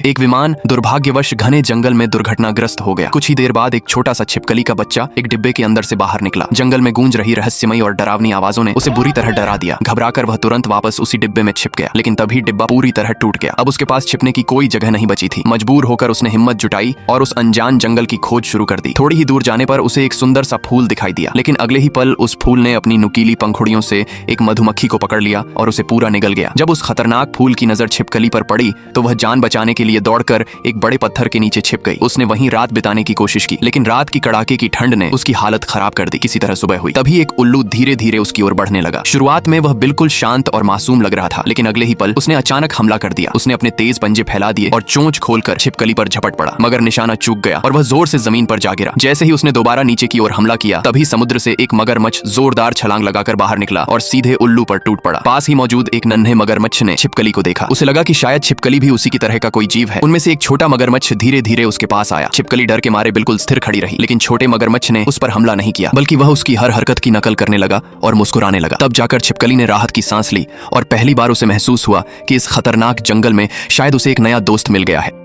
एक विमान दुर्भाग्यवश घने जंगल में दुर्घटनाग्रस्त हो गया। कुछ ही देर बाद एक छोटा सा छिपकली का बच्चा एक डिब्बे के अंदर से बाहर निकला। जंगल में गूंज रही रहस्यमयी और डरावनी आवाजों ने उसे बुरी तरह डरा दिया। घबराकर वह तुरंत वापस उसी डिब्बे में छिप गया, लेकिन तभी डिब्बा पूरी तरह टूट गया। अब उसके पास छिपने की कोई जगह नहीं बची थी। मजबूर होकर उसने हिम्मत जुटाई और उस अनजान जंगल की खोज शुरू कर दी। थोड़ी ही दूर जाने पर उसे एक सुंदर सा फूल दिखाई दिया, लेकिन अगले ही पल उस फूल ने अपनी नुकीली पंखुड़ियों से एक मधुमक्खी को पकड़ लिया और उसे पूरा निगल गया। जब उस खतरनाक फूल की नजर छिपकली पर पड़ी तो वह जान बचाने के लिए दौड़कर एक बड़े पत्थर के नीचे छिप गई। उसने वहीं रात बिताने की कोशिश की, लेकिन रात की कड़ाके की ठंड ने उसकी हालत खराब कर दी। किसी तरह सुबह हुई, तभी एक उल्लू धीरे धीरे उसकी ओर बढ़ने लगा। शुरुआत में वह बिल्कुल शांत और मासूम लग रहा था, लेकिन अगले ही पल उसने अचानक हमला कर दिया। उसने अपने तेज पंजे फैला दिए और चोंच खोलकर छिपकली पर झपट पड़ा, मगर निशाना चूक गया और वह जोर से जमीन पर जा गिरा। जैसे ही उसने दोबारा नीचे की ओर हमला किया, तभी समुद्र से एक मगरमच्छ जोरदार छलांग लगाकर बाहर निकला और सीधे उल्लू पर टूट पड़ा। पास ही मौजूद एक नन्हे मगरमच्छ ने छिपकली को देखा। उसे लगा कि शायद छिपकली भी उसी की तरह का कोई जीव है। उनमें से एक छोटा मगरमच्छ धीरे धीरे उसके पास आया। छिपकली डर के मारे बिल्कुल स्थिर खड़ी रही, लेकिन छोटे मगरमच्छ ने उस पर हमला नहीं किया, बल्कि वह उसकी हर हरकत की नकल करने लगा और मुस्कुराने लगा। तब जाकर छिपकली ने राहत की सांस ली और पहली बार उसे महसूस हुआ कि इस खतरनाक जंगल में शायद उसे एक नया दोस्त मिल गया है।